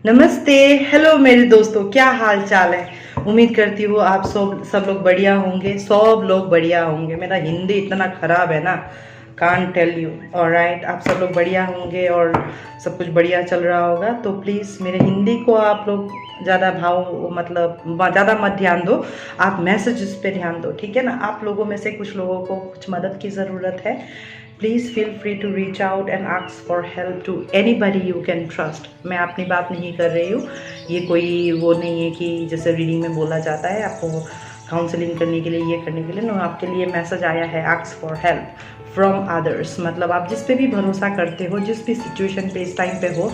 नमस्ते। हेलो मेरे दोस्तों, क्या हाल चाल है। उम्मीद करती हूँ आप सब लोग बढ़िया होंगे। सब लोग बढ़िया होंगे। मेरा हिंदी इतना खराब है ना, कांट टेल यू। ऑलराइट, आप सब लोग बढ़िया होंगे और सब कुछ बढ़िया चल रहा होगा। तो प्लीज़ मेरे हिंदी को आप लोग ज़्यादा भाव मतलब ज़्यादा मत ध्यान दो, आप मैसेजेस पे ध्यान दो, ठीक है ना। आप लोगों में से कुछ लोगों को कुछ मदद की ज़रूरत है। Please feel free to reach out and ask for help to anybody you can trust. मैं अपनी बात नहीं कर रही हूँ, ये कोई वो नहीं है कि जैसे रीडिंग में बोला जाता है आपको काउंसलिंग करने के लिए, ये करने के लिए। नो, आपके लिए मैसेज आया है ask for help from others. मतलब आप जिस पे भी भरोसा करते हो, जिस भी सिचुएशन पे इस टाइम पे हो,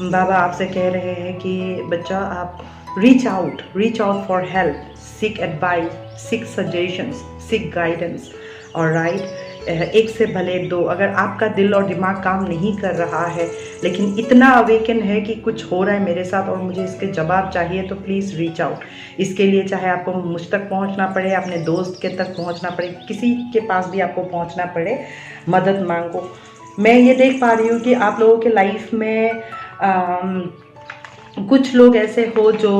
बाबा आपसे कह रहे हैं कि बच्चा आप reach out for help, seek advice, seek suggestions, seek guidance. और राइट, एक से भले दो। अगर आपका दिल और दिमाग काम नहीं कर रहा है लेकिन इतना अवेकन है कि कुछ हो रहा है मेरे साथ और मुझे इसके जवाब चाहिए, तो प्लीज़ रीच आउट। इसके लिए चाहे आपको मुझ तक पहुंचना पड़े, अपने दोस्त के तक पहुंचना पड़े, किसी के पास भी आपको पहुंचना पड़े, मदद मांगो। मैं ये देख पा रही हूँ कि आप लोगों के लाइफ में कुछ लोग ऐसे हो जो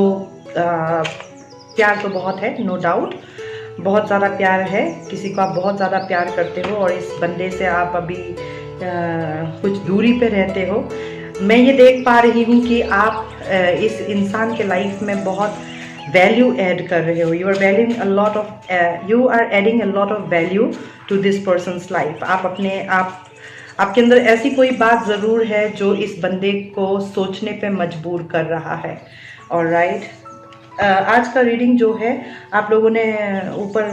प्यार तो बहुत है, नो डाउट, बहुत ज़्यादा प्यार है। किसी को आप बहुत ज़्यादा प्यार करते हो और इस बंदे से आप अभी कुछ दूरी पे रहते हो। मैं ये देख पा रही हूँ कि आप इस इंसान के लाइफ में बहुत वैल्यू ऐड कर रहे हो। You are adding a lot of value to this person's life. आपके अंदर ऐसी कोई बात ज़रूर है जो इस बंदे को सोचने पे मजबूर कर रहा है। और राइट, आज का रीडिंग जो है आप लोगों ने ऊपर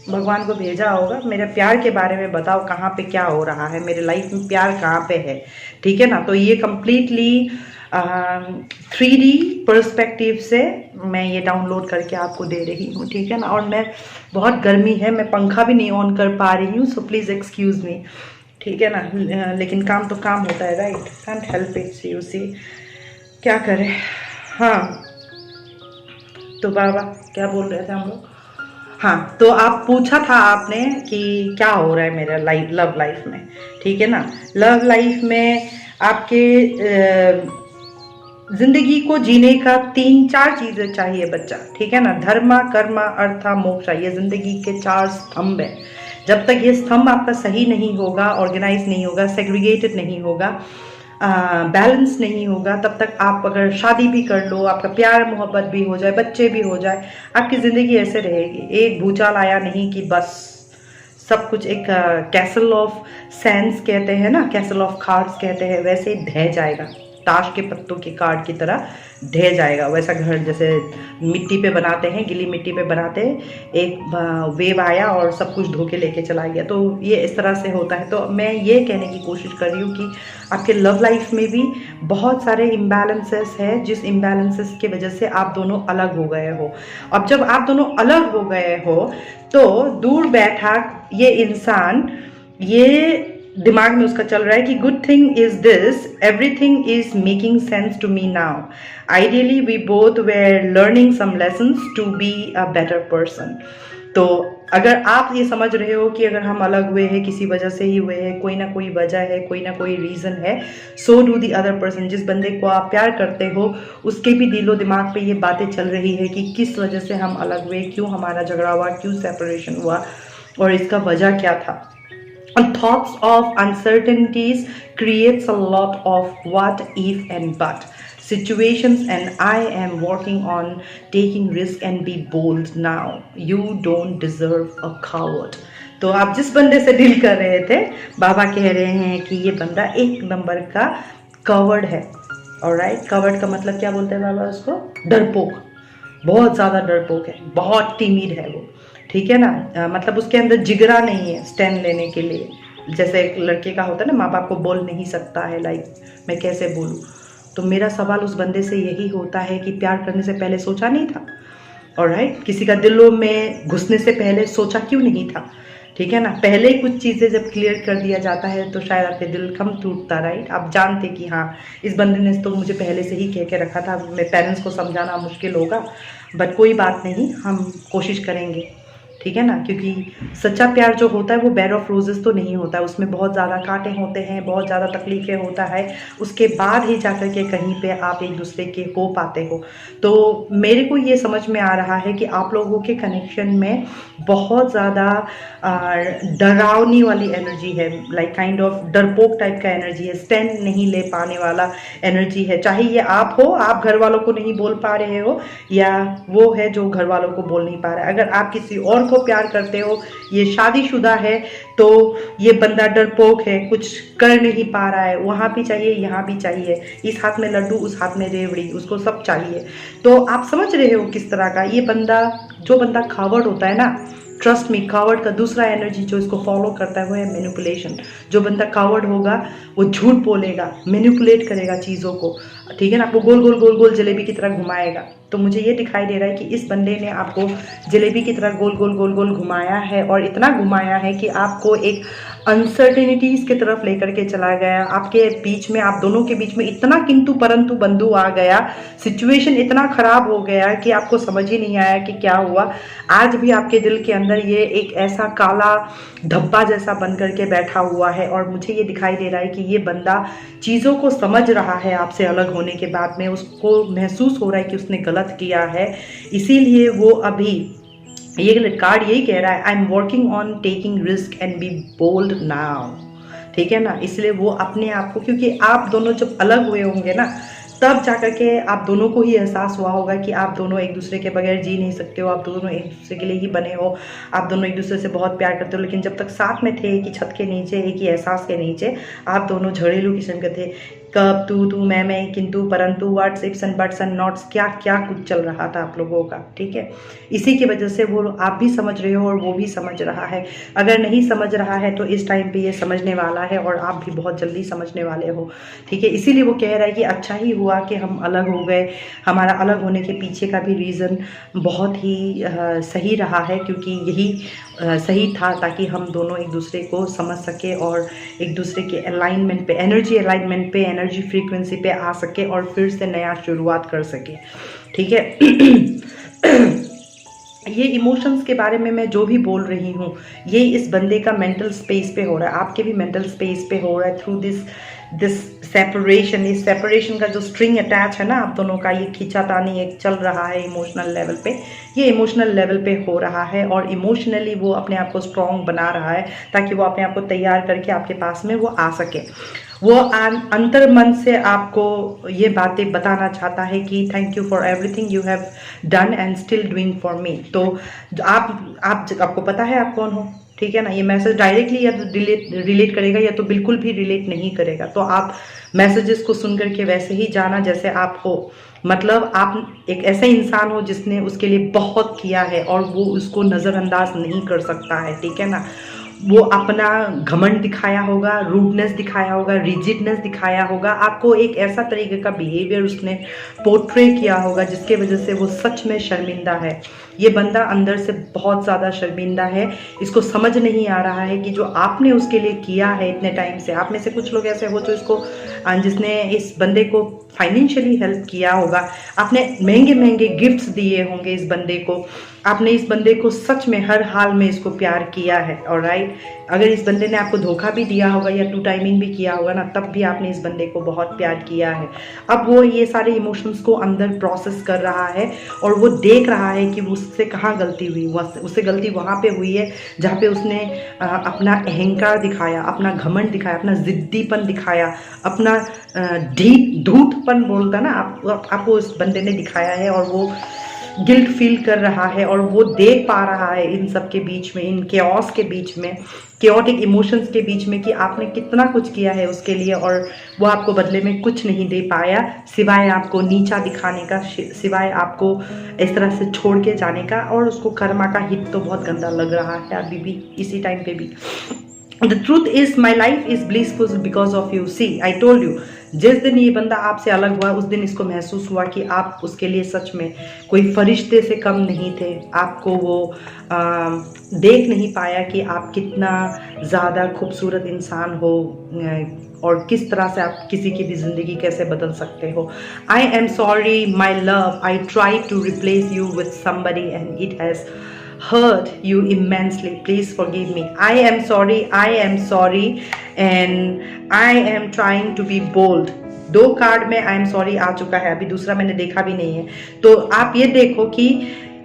भगवान को भेजा होगा, मेरे प्यार के बारे में बताओ, कहाँ पे क्या हो रहा है, मेरे लाइफ में प्यार कहाँ पे है, ठीक है ना। तो ये कम्प्लीटली 3D पर्सपेक्टिव से मैं ये डाउनलोड करके आपको दे रही हूँ, ठीक है ना। और मैं बहुत गर्मी है, मैं पंखा भी नहीं ऑन कर पा रही हूँ, सो प्लीज़ एक्सक्यूज़ मी, ठीक है ना। लेकिन काम तो काम होता है, right, can't help it, see you see, क्या करें। हाँ, तो बाबा क्या बोल रहे थे हम लोग। हाँ, तो आप पूछा था आपने कि क्या हो रहा है मेरा लव लाइफ में, ठीक है ना। लव लाइफ में आपके जिंदगी को जीने का 3-4 चीजें चाहिए बच्चा, ठीक है ना। धर्मा, कर्मा, अर्था, मोक्षा, ये जिंदगी के 4 स्तंभ है। जब तक ये स्तंभ आपका सही नहीं होगा, ऑर्गेनाइज नहीं होगा, सेग्रीगेटेड नहीं होगा, बैलेंस नहीं होगा, तब तक आप अगर शादी भी कर लो, आपका प्यार मोहब्बत भी हो जाए, बच्चे भी हो जाए, आपकी ज़िंदगी ऐसे रहेगी। एक भूचाल आया नहीं कि बस सब कुछ एक कैसल ऑफ सैंड्स कहते हैं ना, कैसल ऑफ कार्ड्स कहते हैं, वैसे ढह जाएगा, ताश के पत्तों के कार्ड की तरह ढह जाएगा। वैसा घर जैसे मिट्टी पे बनाते हैं, गीली मिट्टी पे बनाते हैं, एक वेव आया और सब कुछ धो के लेके चला गया, तो ये इस तरह से होता है। तो मैं ये कहने की कोशिश कर रही हूँ कि आपके लव लाइफ में भी बहुत सारे इम्बैलेंसेस है, जिस इम्बैलेंसेस की वजह से आप दोनों अलग हो गए हो। अब जब आप दोनों अलग हो गए हो तो दूर बैठा ये इंसान, ये दिमाग में उसका चल रहा है कि good thing is this, everything is making sense to me now, ideally we both were learning some lessons to be a better person. तो अगर आप ये समझ रहे हो कि अगर हम अलग हुए हैं किसी वजह से ही हुए हैं, कोई ना कोई वजह है, कोई ना कोई रीज़न है, so do the other person. जिस बंदे को आप प्यार करते हो उसके भी दिलो दिमाग पे ये बातें चल रही है कि किस वजह से हम अलग हुए, क्यों हमारा झगड़ा हुआ, क्यों सेपरेशन हुआ और इसका वजह क्या था। And thoughts of uncertainties creates a lot of what if and but situations, and I am working on taking risk and be bold now. You don't deserve a coward. तो आप जिस बंदे से डील कर रहे थे, बाबा कह रहे हैं कि ये बंदा एक नंबर का कवर्ड है। ऑलराइट, कवर्ड का मतलब क्या बोलते हैं बाबा उसको, डरपोक, बहुत ज़्यादा डरपोक है, बहुत टिमिड है वो, ठीक है ना। मतलब उसके अंदर जिगरा नहीं है स्टैंड लेने के लिए। जैसे एक लड़के का होता है ना, माँ बाप को बोल नहीं सकता है, लाइक मैं कैसे बोलूँ। तो मेरा सवाल उस बंदे से यही होता है कि प्यार करने से पहले सोचा नहीं था। ऑलराइट, किसी का दिलों में घुसने से पहले सोचा क्यों नहीं था, ठीक है ना। पहले ही कुछ चीज़ें जब क्लियर कर दिया जाता है तो शायद आपके दिल कम टूटता, राइट। आप जानते कि हाँ, इस बंदे ने तो मुझे पहले से ही कह के रखा था, मेरे पेरेंट्स को समझाना मुश्किल होगा, बट कोई बात नहीं, हम कोशिश करेंगे, ठीक है ना, क्योंकि सच्चा प्यार जो होता है वो बेड ऑफ रोजेस तो नहीं होता है, उसमें बहुत ज़्यादा कांटे होते हैं, बहुत ज़्यादा तकलीफ़ें होता है, उसके बाद ही जाकर के कहीं पे आप एक दूसरे के हो पाते हो। तो मेरे को ये समझ में आ रहा है कि आप लोगों के कनेक्शन में बहुत ज़्यादा डरावनी वाली एनर्जी है, लाइक काइंड ऑफ डरपोक टाइप का एनर्जी है, स्टैंड नहीं ले पाने वाला एनर्जी है। चाहे ये आप हो, आप घर वालों को नहीं बोल पा रहे हो, या वो है जो घर वालों को बोल नहीं पा रहा है। अगर आप किसी और को प्यार करते हो, ये शादीशुदा है, तो ये बंदा डरपोक है, कुछ कर नहीं पा रहा है, वहाँ भी चाहिए, यहाँ भी चाहिए, इस हाथ में लड्डू उस हाथ में रेवड़ी, उसको सब चाहिए। तो आप समझ रहे हो किस तरह का ये बंदा, जो बंदा खावड़ होता है ना, ट्रस्ट मी, कावर्ड का दूसरा एनर्जी जो इसको फॉलो करता है वो है मैनिपुलेशन। जो बंदा कावर्ड होगा वो झूठ बोलेगा, मैनिपुलेट करेगा चीज़ों को, ठीक है ना, आपको गोल गोल गोल गोल जलेबी की तरह घुमाएगा। तो मुझे ये दिखाई दे रहा है कि इस बंदे ने आपको जलेबी की तरह गोल गोल गोल गोल घुमाया है, और इतना घुमाया है कि आपको एक अनसर्टेनिटीज़ की तरफ लेकर के चला गया। आपके बीच में, आप दोनों के बीच में इतना किंतु परंतु बंधु आ गया, सिचुएशन इतना ख़राब हो गया कि आपको समझ ही नहीं आया कि क्या हुआ। आज भी आपके दिल के अंदर ये एक ऐसा काला धब्बा जैसा बन करके बैठा हुआ है, और मुझे ये दिखाई दे रहा है कि ये बंदा चीज़ों को समझ रहा है आपसे अलग होने के बाद में, उसको महसूस हो रहा है कि उसने गलत किया है, इसीलिए वो अभी, ये कार्ड यही कह रहा है, I am working on taking risk and be bold now, ठीक है ना। इसलिए वो अपने आप को, क्योंकि आप दोनों जब अलग हुए होंगे ना, तब जाकर के आप दोनों को ही एहसास हुआ होगा कि आप दोनों एक दूसरे के बगैर जी नहीं सकते हो, आप दोनों एक दूसरे के लिए ही बने हो, आप दोनों एक दूसरे से बहुत प्यार करते हो। लेकिन जब तक साथ में थे, एक ही छत के नीचे, एक ही एहसास के नीचे, आप दोनों झड़ेलू किस्म के थे। कब, तू मैं, किंतु परंतु, what's ifs and buts and nots, क्या क्या कुछ चल रहा था आप लोगों का, ठीक है। इसी की वजह से वो आप भी समझ रहे हो और वो भी समझ रहा है। अगर नहीं समझ रहा है तो इस टाइम पे ये समझने वाला है, और आप भी बहुत जल्दी समझने वाले हो, ठीक है। इसीलिए वो कह रहा है कि अच्छा ही हुआ कि हम अलग हो गए। हमारा अलग होने के पीछे का भी रीज़न बहुत ही सही रहा है, क्योंकि यही सही था, ताकि हम दोनों एक दूसरे को समझ सके और एक दूसरे के अलाइनमेंट पे, एनर्जी अलाइनमेंट पे, एनर्जी फ्रीक्वेंसी पे आ सके, और फिर से नया शुरुआत कर सके, ठीक है। ये इमोशंस के बारे में मैं जो भी बोल रही हूँ, ये इस बंदे का मेंटल स्पेस पे हो रहा है, आपके भी मेंटल स्पेस पे हो रहा है, थ्रू दिस सेपरेशन। इस सेपरेशन का जो स्ट्रिंग अटैच है ना आप दोनों का, ये खींचातानी एक चल रहा है इमोशनल लेवल पे, ये इमोशनल लेवल पे हो रहा है, और इमोशनली वो अपने आप को स्ट्रॉन्ग बना रहा है, ताकि वो अपने आप को तैयार करके आपके पास में वो आ सके। वो अंतर मन से आपको ये बातें बताना चाहता है कि thank you for everything you have done and still doing for me. तो आपको पता है आप कौन हो, ठीक है ना। ये मैसेज डायरेक्टली या तो रिलेट करेगा, या तो बिल्कुल भी रिलेट नहीं करेगा। तो आप मैसेजेस को सुन करके वैसे ही जाना जैसे आप हो, मतलब आप एक ऐसे इंसान हो जिसने उसके लिए बहुत किया है, और वो उसको नज़रअंदाज नहीं कर सकता है, ठीक है ना। वो अपना घमंड दिखाया होगा, रूडनेस दिखाया होगा, रिजिडनेस दिखाया होगा, आपको एक ऐसा तरीके का बिहेवियर उसने पोर्ट्रे किया होगा जिसके वजह से वो सच में शर्मिंदा है। ये बंदा अंदर से बहुत ज़्यादा शर्मिंदा है, इसको समझ नहीं आ रहा है कि जो आपने उसके लिए किया है इतने टाइम से। आप में से कुछ लोग ऐसे हो जो जिसने इस बंदे को फाइनेंशियली हेल्प किया होगा, आपने महंगे महंगे गिफ्ट्स दिए होंगे इस बंदे को, आपने इस बंदे को सच में हर हाल में इसको प्यार किया है, ऑलराइट। अगर इस बंदे ने आपको धोखा भी दिया होगा या टू टाइमिंग भी किया होगा ना, तब भी आपने इस बंदे को बहुत प्यार किया है। अब वो ये सारे इमोशंस को अंदर प्रोसेस कर रहा है, और वो देख रहा है कि उससे कहाँ गलती हुई। उससे गलती वहाँ पे हुई है जहाँ पे उसने अपना अहंकार दिखाया, अपना घमंड दिखाया, अपना जिद्दीपन दिखाया, अपना धूर्तपन बोलता ना आपको उस बंदे ने दिखाया है, और वो गिल्ट फील कर रहा है, और वो देख पा रहा है इन सब के बीच में, इन केओस के बीच में, केओटिक इमोशंस के बीच में, कि आपने कितना कुछ किया है उसके लिए, और वो आपको बदले में कुछ नहीं दे पाया, सिवाय आपको नीचा दिखाने का, सिवाय आपको इस तरह से छोड़ के जाने का। और उसको कर्मा का हित तो बहुत गंदा लग रहा है अभी भी, इसी टाइम पे भी। The truth is my life is blissful because of you. See, I told you, जिस दिन ये बंदा आपसे अलग हुआ उस दिन इसको महसूस हुआ कि आप उसके लिए सच में कोई फरिश्ते से कम नहीं थे। आपको वो देख नहीं पाया कि आप कितना ज़्यादा खूबसूरत इंसान हो, और किस तरह से आप किसी की भी ज़िंदगी कैसे बदल सकते हो। I am sorry my love, I try to replace you with somebody and it has hurt you immensely. Please forgive me. I am sorry, I am sorry, and I am trying to be bold. 2 card में आई am sorry आ चुका है, अभी दूसरा मैंने देखा भी नहीं है। तो आप ये देखो कि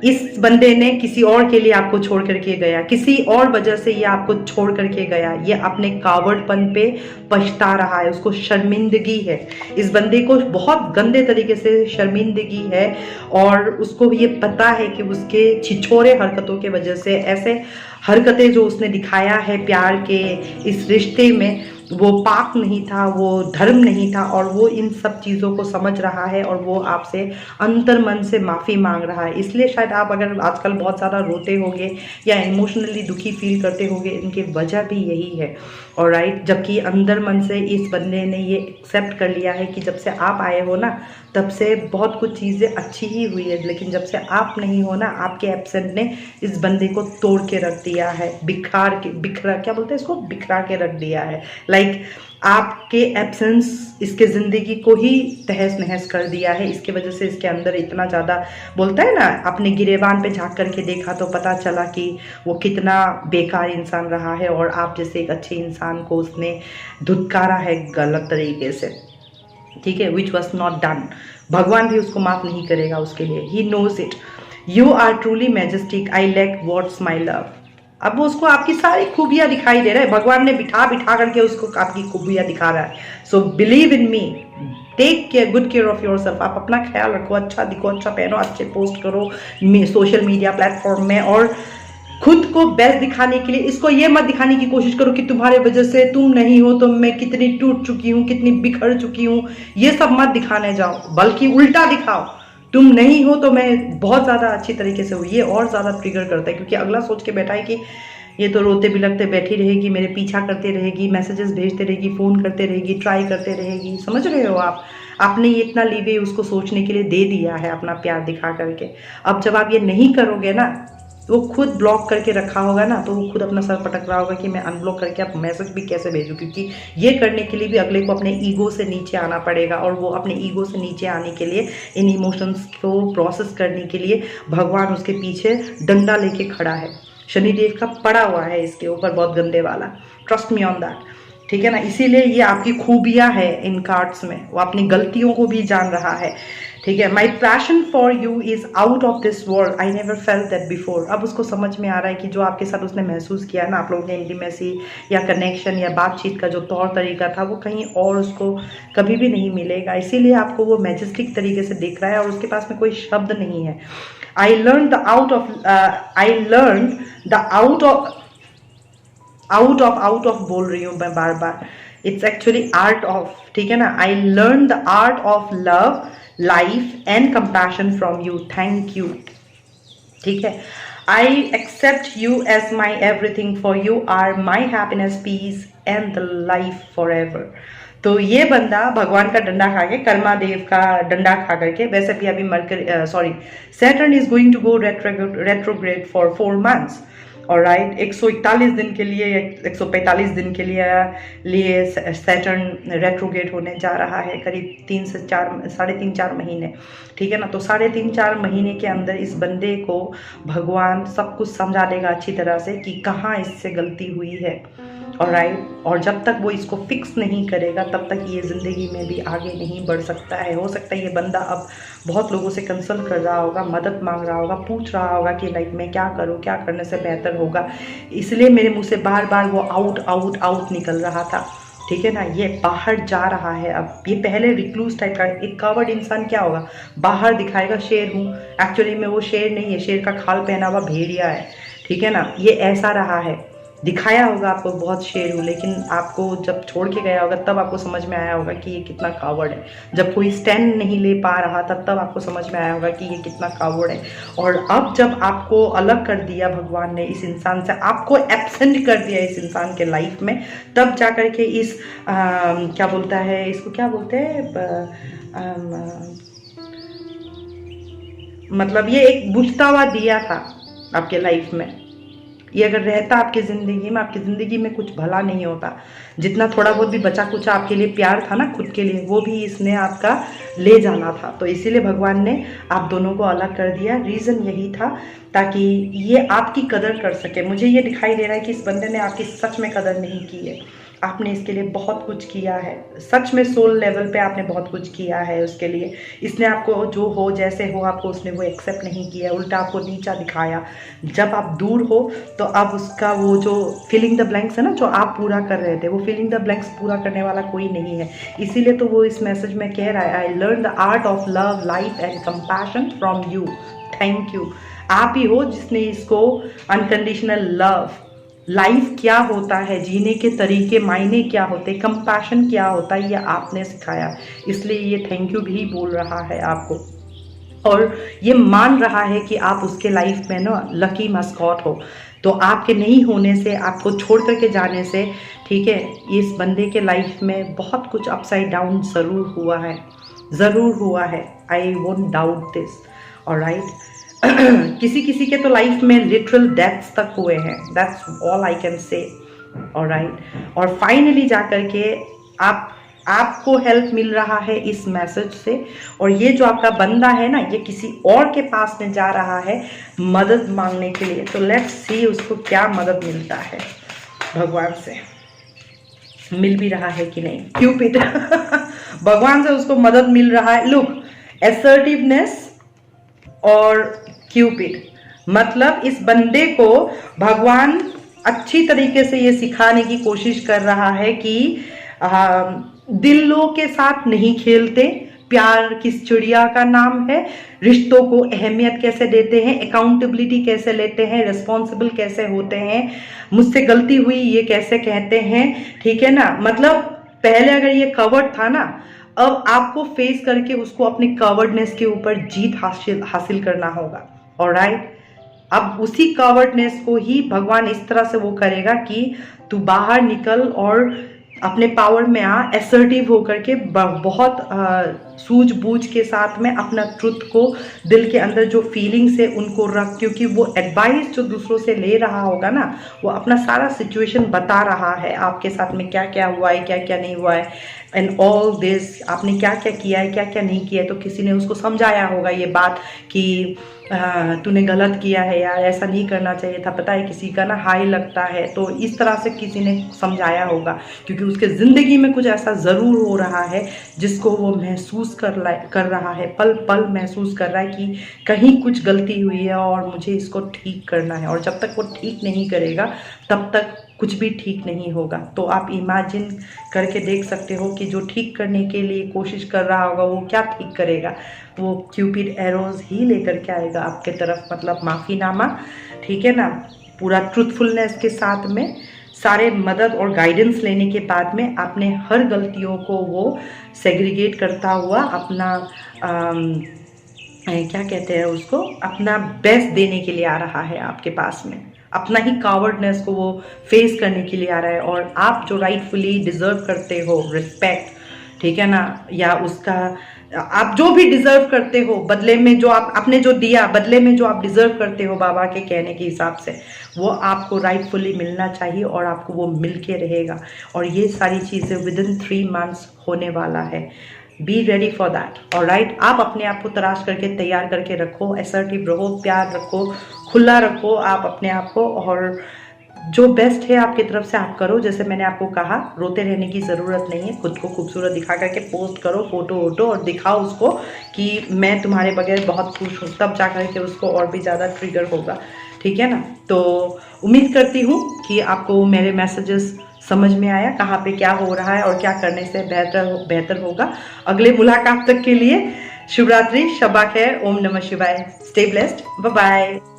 इस बंदे ने किसी और के लिए आपको छोड़ करके गया, किसी और वजह से ये आपको छोड़ करके गया, ये अपने कावड़पन पे पछता रहा है, उसको शर्मिंदगी है, इस बंदे को बहुत गंदे तरीके से शर्मिंदगी है, और उसको ये पता है कि उसके छिछोरे हरकतों के वजह से, ऐसे हरकतें जो उसने दिखाया है प्यार के इस रिश्ते में, वो पाक नहीं था, वो धर्म नहीं था, और वो इन सब चीज़ों को समझ रहा है और वो आपसे अंतर मन से माफ़ी मांग रहा है। इसलिए शायद आप अगर आजकल बहुत ज़्यादा रोते होगे या इमोशनली दुखी फील करते होगे, इनकी वजह भी यही है। और राइट, जबकि अंदर मन से इस बंदे ने ये एक्सेप्ट कर लिया है कि जब से आप आए हो ना, तब से बहुत कुछ चीज़ें अच्छी ही हुई है, लेकिन जब से आप नहीं हो ना, आपके एब्सेंट ने इस बंदे को तोड़ के रख दिया है, बिखरा क्या बोलते हैं इसको, बिखरा के रख दिया है। लाइक आपके एब्सेंस इसके ज़िंदगी को ही तहस नहस कर दिया है। इसके वजह से इसके अंदर इतना ज़्यादा, बोलता है ना, अपने गिरेबान पे झांक करके देखा तो पता चला कि वो कितना बेकार इंसान रहा है, और आप जैसे एक अच्छे इंसान को उसने धुतकारा है गलत तरीके से, ठीक है, विच वॉज नॉट डन। भगवान भी उसको माफ़ नहीं करेगा उसके लिए, he knows it. You are truly majestic, I lack what's my love. अब वो उसको आपकी सारी खूबियां दिखाई दे रहा है, भगवान ने बिठा बिठा करके उसको आपकी खूबियां दिखा रहा है। So believe in me, take care, good care of your self. आप अपना ख्याल रखो, अच्छा दिखो, अच्छा पहनो, अच्छे पोस्ट करो सोशल मीडिया प्लेटफॉर्म में, और खुद को बेस्ट दिखाने के लिए इसको ये मत दिखाने की कोशिश करो कि तुम्हारे वजह से तुम नहीं हो तो मैं कितनी टूट चुकी हूँ, कितनी बिखर चुकी हूँ, ये सब मत दिखाने जाओ, बल्कि उल्टा दिखाओ, तुम नहीं हो तो मैं बहुत ज़्यादा अच्छी तरीके से हूँ। ये और ज़्यादा ट्रिगर करता है, क्योंकि अगला सोच के बैठा है कि ये तो रोते बिलखते बैठी रहेगी, मेरे पीछा करते रहेगी, मैसेजेस भेजते रहेगी, फ़ोन करते रहेगी, ट्राई करते रहेगी। समझ रहे हो आप? आपने ये इतना लीवे उसको सोचने के लिए दे दिया है अपना प्यार दिखा करके। अब जब आप ये नहीं करोगे ना, वो खुद ब्लॉक करके रखा होगा ना, तो वो खुद अपना सर पटक रहा होगा कि मैं अनब्लॉक करके अब मैसेज भी कैसे भेजूं, क्योंकि ये करने के लिए भी अगले को अपने ईगो से नीचे आना पड़ेगा, और वो अपने ईगो से नीचे आने के लिए, इन इमोशंस को प्रोसेस करने के लिए भगवान उसके पीछे डंडा लेके खड़ा है, शनिदेव का पड़ा हुआ है इसके ऊपर, बहुत गंदे वाला। ट्रस्ट मी ऑन दैट, ठीक है ना। इसीलिए ये आपकी खूबियां है इन कार्ड्स में, वो अपनी गलतियों को भी जान रहा है, ठीक है। My passion for you is out of this world, I never felt that before. अब उसको समझ में आ रहा है कि जो आपके साथ उसने महसूस किया ना, आप लोगों ने इंटीमेसी या कनेक्शन या बातचीत का जो तौर तरीका था, वो कहीं और उसको कभी भी नहीं मिलेगा। इसीलिए आपको वो मैजेस्टिक तरीके से देख रहा है, और उसके पास में कोई शब्द नहीं है। I learn the out of बोल रही हूँ मैं बार बार, इट्स एक्चुअली आर्ट ऑफ, ठीक है ना। I learn the art of love, life and compassion from you, thank you, ठीक है। I accept you as my everything, for you are my happiness, peace and the life for ever. तो ये बंदा भगवान का डंडा खा के, कर्मा देव का डंडा खा करके, वैसे भी अभी Saturn is going to go retrograde for 4 months, और राइट 141 दिन के लिए, 145 दिन के लिए सैटर्न रेट्रोग्रेड होने जा रहा है, करीब 3 से 4, 3.5-4 महीने, ठीक है ना। तो 3.5-4 महीने के अंदर इस बंदे को भगवान सब कुछ समझा देगा अच्छी तरह से कि कहाँ इससे गलती हुई है, और राइट। और जब तक वो इसको फिक्स नहीं करेगा, तब तक ये ज़िंदगी में भी आगे नहीं बढ़ सकता है। हो सकता है ये बंदा अब बहुत लोगों से कंसल्ट कर रहा होगा, मदद मांग रहा होगा, पूछ रहा होगा कि लाइक मैं क्या करूं, क्या करने से बेहतर होगा। इसलिए मेरे मुंह से बार बार वो आउट आउट आउट निकल रहा था, ठीक है ना। ये बाहर जा रहा है अब। ये पहले रिक्लूस टाइप का, एक कवर्ड इंसान क्या होगा, बाहर दिखाएगा शेर हूँ, एक्चुअली में वो शेर नहीं है, शेर का खाल पहना हुआ भेड़िया है, ठीक है ना। ये ऐसा रहा है, दिखाया होगा आपको बहुत शेर हूँ, लेकिन आपको जब छोड़ के गया होगा तब आपको समझ में आया होगा कि ये कितना कावर्ड है। जब कोई स्टैंड नहीं ले पा रहा था, तब आपको समझ में आया होगा कि ये कितना कावर्ड है। और अब जब आपको अलग कर दिया भगवान ने इस इंसान से, आपको एब्सेंट कर दिया इस इंसान के लाइफ में, तब जा कर के इस क्या बोलता है, इसको क्या बोलते हैं, मतलब ये एक बुझता हुआ दिया था आपके लाइफ में, ये अगर रहता आपकी ज़िंदगी में कुछ भला नहीं होता। जितना थोड़ा बहुत भी बचा कुचा आपके लिए प्यार था ना खुद के लिए, वो भी इसने आपका ले जाना था। तो इसीलिए भगवान ने आप दोनों को अलग कर दिया। रीज़न यही था ताकि ये आपकी कदर कर सके। मुझे ये दिखाई दे रहा है कि इस बंदे ने आपकी सच में कदर नहीं की है। आपने इसके लिए बहुत कुछ किया है, सच में सोल लेवल पे आपने बहुत कुछ किया है उसके लिए। इसने आपको जो हो जैसे हो आपको उसने वो एक्सेप्ट नहीं किया, उल्टा आपको नीचा दिखाया। जब आप दूर हो तो अब उसका वो जो फिलिंग द ब्लैंक्स है ना, जो आप पूरा कर रहे थे, वो फिलिंग द ब्लैंक्स पूरा करने वाला कोई नहीं है। इसीलिए तो वो इस मैसेज में कह रहा है, I learn the art of love, life and compassion from you, thank you. आप ही हो जिसने इसको अनकंडीशनल लव, लाइफ क्या होता है, जीने के तरीके, मायने क्या होते, कंपैशन क्या होता है, ये आपने सिखाया। इसलिए ये थैंक यू भी बोल रहा है आपको, और ये मान रहा है कि आप उसके लाइफ में ना लकी मस्कॉट हो। तो आपके नहीं होने से, आपको छोड़ करके जाने से, ठीक है, इस बंदे के लाइफ में बहुत कुछ अपसाइड डाउन ज़रूर हुआ है, ज़रूर हुआ है। I won't doubt this, alright. किसी किसी के तो लाइफ में लिटरल डेथ्स तक हुए हैं, that's all I can say, alright. और फाइनली जा करके आपको हेल्प मिल रहा है इस मैसेज से। और ये जो आपका बंदा है ना, ये किसी और के पास में जा रहा है मदद मांगने के लिए। तो लेट्स सी उसको क्या मदद मिलता है भगवान से, मिल भी रहा है कि नहीं। क्यूपिड भगवान से उसको मदद मिल रहा है। लुक, असर्टिवनेस और क्यूपिड, मतलब इस बंदे को भगवान अच्छी तरीके से ये सिखाने की कोशिश कर रहा है कि दिलों के साथ नहीं खेलते, प्यार किस चिड़िया का नाम है, रिश्तों को अहमियत कैसे देते हैं, अकाउंटेबिलिटी कैसे लेते हैं, रिस्पॉन्सिबल कैसे होते हैं, मुझसे गलती हुई ये कैसे कहते हैं, ठीक है ना। मतलब पहले अगर ये कवर्ड था ना, अब आपको फेस करके उसको अपने कवर्डनेस के ऊपर जीत हासिल करना होगा, ऑलराइट। अब उसी कवर्डनेस को ही भगवान इस तरह से वो करेगा कि तू बाहर निकल और अपने पावर में आ, असर्टिव होकर के बहुत सूझबूझ के साथ में अपना ट्रुथ को, दिल के अंदर जो फीलिंग्स है उनको रख, क्योंकि वो एडवाइस जो दूसरों से ले रहा होगा ना, वो अपना सारा सिचुएशन बता रहा है, आपके साथ में क्या क्या हुआ है, क्या क्या नहीं हुआ है, एंड ऑल दिस, आपने क्या क्या किया है, क्या क्या नहीं किया है। तो किसी ने उसको समझाया होगा ये बात कि तूने गलत किया है यार, ऐसा नहीं करना चाहिए था, पता है किसी का ना हाई लगता है। तो इस तरह से किसी ने समझाया होगा, क्योंकि उसके ज़िंदगी में कुछ ऐसा ज़रूर हो रहा है जिसको वो महसूस कर रहा है, पल पल महसूस कर रहा है कि कहीं कुछ गलती हुई है और मुझे इसको ठीक करना है। और जब तक वो ठीक नहीं करेगा तब तक कुछ भी ठीक नहीं होगा। तो आप इमेजिन करके देख सकते हो कि जो ठीक करने के लिए कोशिश कर रहा होगा वो क्या ठीक करेगा, वो क्यूपिड एरोज ही लेकर के आएगा आपके तरफ, मतलब माफ़ीनामा, ठीक है ना, पूरा ट्रूथफुलनेस के साथ में, सारे मदद और गाइडेंस लेने के बाद में अपने हर गलतियों को वो सेग्रीगेट करता हुआ अपना क्या कहते हैं उसको, अपना बेस्ट देने के लिए आ रहा है आपके पास में, अपना ही कावर्डनेस को वो फेस करने के लिए आ रहा है। और आप जो राइटफुली डिजर्व करते हो रिस्पेक्ट, ठीक है ना, या उसका आप जो भी डिजर्व करते हो बदले में, जो आपने जो दिया बदले में जो आप डिजर्व करते हो बाबा के कहने के हिसाब से, वो आपको राइटफुली मिलना चाहिए और आपको वो मिल के रहेगा। और ये सारी चीज़ें विदिन 3 मंथ्स होने वाला है। Be ready for that, alright. आप अपने आप को तराश करके तैयार करके रखो, असर्टिव रहो, प्यार रखो, खुला रखो आप अपने आप को, और जो बेस्ट है आपकी तरफ से आप करो। जैसे मैंने आपको कहा, रोते रहने की ज़रूरत नहीं है, खुद को खूबसूरत दिखा करके पोस्ट करो फोटो वोटो और दिखाओ उसको कि मैं तुम्हारे बगैर बहुत खुश हूँ, तब जा करके उसको और भी ज़्यादा ट्रिगर होगा, ठीक है ना। तो उम्मीद करती हूँ कि आपको मेरे मैसेजेस समझ में आया, कहाँ पे क्या हो रहा है और क्या करने से बेहतर होगा। अगले मुलाकात तक के लिए शुभ रात्रि, शबा खैर, ओम नमः शिवाय, स्टे ब्लेस्ड, बाय बाय।